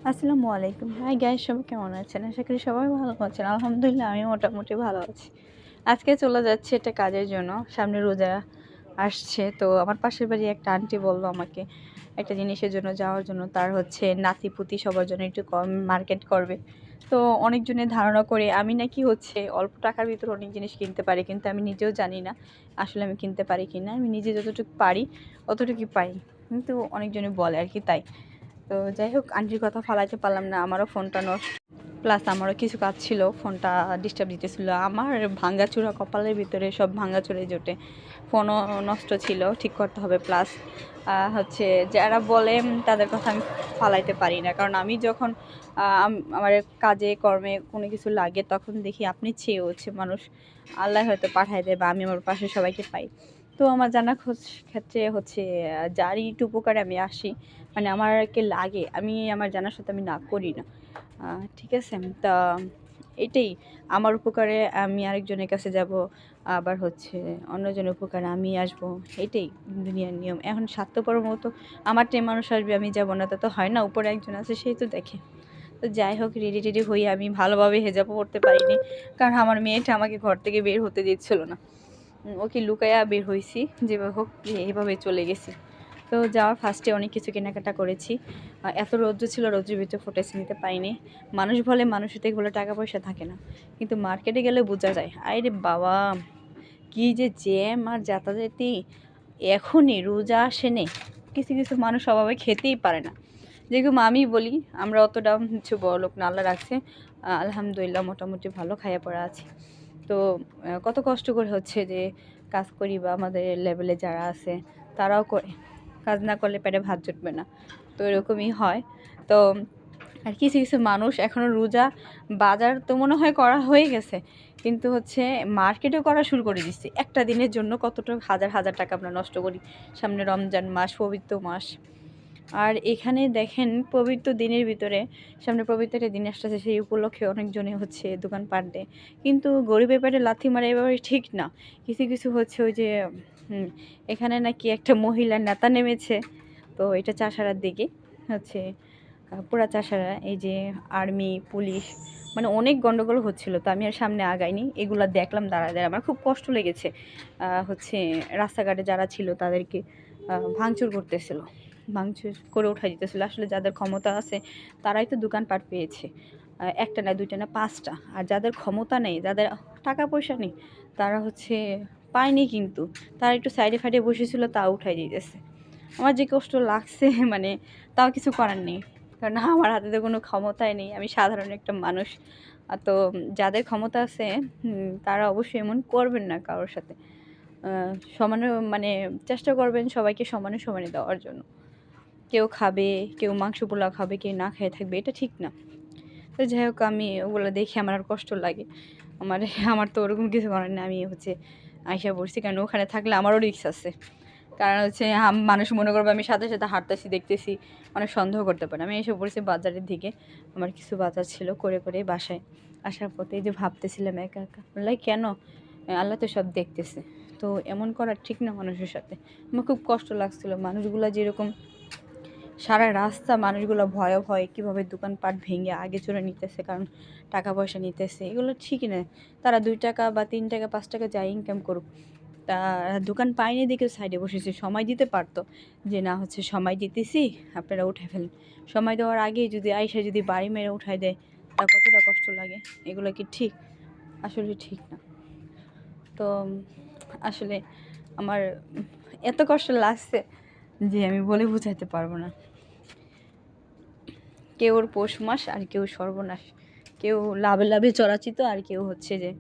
আসসালামু আলাইকুম। Hi guys, সবাই কেমন আছেন? আশা করি সবাই ভালো আছেন। আলহামদুলিল্লাহ আমি মোটামুটি ভালো আছি। আজকে চলে যাচ্ছি একটা কাজের জন্য। সামনে রোজা আসছে, তো আমার পাশের বাড়ি একটা আন্টি বললো আমাকে একটা জিনিসের জন্য যাওয়ার জন্য। তার হচ্ছে নাতিপুতি সবার জন্য একটু কম মার্কেট করবে। তো অনেকজনের ধারণা করে আমি নাকি হচ্ছে অল্প টাকার ভিতরে অনেক জিনিস কিনতে পারি, কিন্তু আমি নিজেও জানি না আসলে আমি কিনতে পারি কি না। আমি নিজে যতটুকু পারি অতটুকুই পাই, কিন্তু অনেকজনে বলে আর কি, তাই। তো যাই হোক, আন্টির কথা ফালাইতে পারলাম না। আমারও ফোনটা নষ্ট, প্লাস আমারও কিছু কাজ ছিল, ফোনটা ডিস্টার্ব দিতেছিল। আমার ভাঙ্গাচুরা কপালের ভিতরে সব ভাঙ্গাচুরে জোটে। ফোনও নষ্ট ছিল, ঠিক করতে হবে। প্লাস হচ্ছে যারা বলে তাদের কথা আমি ফালাইতে পারি না, কারণ আমি যখন আমার কাজে কর্মে কোনো কিছু লাগে তখন দেখি আপনি চেয়ে হচ্ছে মানুষ আল্লাহ হয়তো পাঠায় দেয় বা আমি আমার পাশে সবাইকে পাই। তো আমার জানা ক্ষেত্রে হচ্ছে যারই একটু উপকারে আমি আসি, মানে আমারকে লাগে, আমি আমার জানার সাথে আমি না করি না। ঠিক আছে, তা এটাই আমার উপকারে আমি আরেকজনের কাছে যাব, আবার হচ্ছে অন্যজনের উপকারে আমি আসব। এটাই দুনিয়ার নিয়ম। এখন স্বার্থপর মতো আমার টাইম মানুষ আসবে, আমি যাব না, তা তো হয় না। উপরে একজন আছে, সেই তো দেখে। তো যাই হোক, রেডি টেডি হয়ে আমি ভালোভাবে হেজাবও করতে পারিনি, কারণ আমার মেয়েটা আমাকে ঘর থেকে বের হতে দিচ্ছিল না। ওকে লুকাইয়া বের হয়েছি, যেভাবে হোক এইভাবে চলে গেছি। তো যাওয়ার ফার্স্টে অনেক কিছু কেনাকাটা করেছি। এত রৌদ্র ছিল, রৌদ্রের ভিতরে ফুটেজ নিতে পারিনি। মানুষ বলে মানুষের থেকে বলে টাকা পয়সা থাকে না, কিন্তু মার্কেটে গেলে বোঝা যায়। আরে বাবা, কি যে জ্যাম আর যাতায়াতি! এখনই রোজা আসে নেই, কিছু কিছু মানুষ অভাবে খেতেই পারে না। যেরকম আমি বলি, আমরা অতটা কিছু বড়লোক না, আল্লাহ রাখছে। আলহামদুলিল্লাহ মোটামুটি ভালো খাইয়া পড়া আছি। তো কত কষ্ট করে হচ্ছে যে কাজ করি, বা আমাদের লেভেলে যারা আছে তারাও করে। কাজ না করলে পেটে ভাত জুটবে না, তো এরকমই হয়। তো আর কিছু কিছু মানুষ এখনও রোজা, বাজার তো মনে হয় করা হয়ে গেছে, কিন্তু হচ্ছে মার্কেটও করা শুরু করে দিচ্ছে। একটা দিনের জন্য কতটা হাজার হাজার টাকা আমরা নষ্ট করি। সামনে রমজান মাস, পবিত্র মাস। আর এখানে দেখেন, পবিত্র দিনের ভিতরে সামনে পবিত্র একটা দিন আসতেছে, সেই উপলক্ষে অনেকজনে হচ্ছে দোকানপাট দেয়। কিন্তু গরিবের পেটে লাথি মারে এভাবে ঠিক না। কিছু কিছু হচ্ছে ওই যে এখানে নাকি একটা মহিলা নেতা নেমেছে, তো এটা চাষারার দিকে হচ্ছে পুরা চাষারা, এই যে আর্মি পুলিশ, মানে অনেক গন্ডগোল হচ্ছিল। তো আমি আর সামনে আগাইনি, এগুলো দেখলাম দাঁড়ায় দাঁড়ায়, আমার খুব কষ্ট লেগেছে। হচ্ছে রাস্তাঘাটে যারা ছিল তাদেরকে ভাঙচুর করতেছিল, ভাঙচুর করে উঠাই দিতেছিল। আসলে যাদের ক্ষমতা আছে তারাই তো দোকানপাট পেয়েছে, একটা না দুইটা না পাঁচটা। আর যাদের ক্ষমতা নেই, যাদের টাকা পয়সা নেই, তারা হচ্ছে পায়নি, কিন্তু তারা একটু সাইডে ফাইডে বসেছিল, তা উঠাই দিতেছে। আমার যে কষ্ট লাগছে, মানে তাও কিছু করার নেই, কারণ আমার হাতে তো কোনো ক্ষমতাই নেই, আমি সাধারণ একটা মানুষ। তো যাদের ক্ষমতা আছে তারা অবশ্যই এমন করবেন না কারোর সাথে। সমানে মানে চেষ্টা করবেন সবাইকে সমানে সমানে দেওয়ার জন্য। কেউ খাবে, কেউ মাংস পোলাও খাবে, কেউ না খেয়ে থাকবে, এটা ঠিক না। তো যাই হোক, আমি ওগুলো দেখে আমার আর কষ্ট লাগে। আমার আমার তো ওরকম কিছু করার নেই। আমি হচ্ছে আইসা পড়ছি, কারণ ওখানে থাকলে আমারও রিস্ক আছে। কারণ হচ্ছে মানুষ মনে করবে আমি সাথে সাথে হাঁটতেছি, দেখতেছি, অনেক সন্দেহ করতে পারে। আমি এসে পড়ছি বাজারের দিকে, আমার কিছু বাজার ছিল, করে করে বাসায় আসার পথে এই যে ভাবতেছিলাম একা একা, বললাই কেন, আল্লাহ তো সব দেখতেছে। তো এমন করা ঠিক না মানুষের সাথে। আমার খুব কষ্ট লাগছিল, মানুষগুলো যেরকম সারা রাস্তা মানুষগুলো ভয়ে ভয়ে কীভাবে দোকানপাট ভেঙে আগে চলে নিতেছে, কারণ টাকা পয়সা নিতেছে, এগুলো ঠিকই না। তারা 2 টাকা বা 3 টাকা 5 টাকা যাই ইনকাম করুক, তা দোকান পায়নি দেখে সাইডে বসেছে। সময় দিতে পারতো, যে না হচ্ছে সময় দিতেছি, আপনারা উঠে ফেলেন। সময় দেওয়ার আগেই যদি আইসা যদি বাড়ি মেরে উঠাই দেয়, তা কতটা কষ্ট লাগে। এগুলো কি ঠিক? আসলে ঠিক না। তো আসলে আমার এত কষ্ট লাগছে যে আমি বলে বোঝাতে পারবো না। কেউ ওর পৌষ মাস, আর কেউ সর্বনাশ, কেউ লাভে লাভে চরাচিত, আর কেউ হচ্ছে যে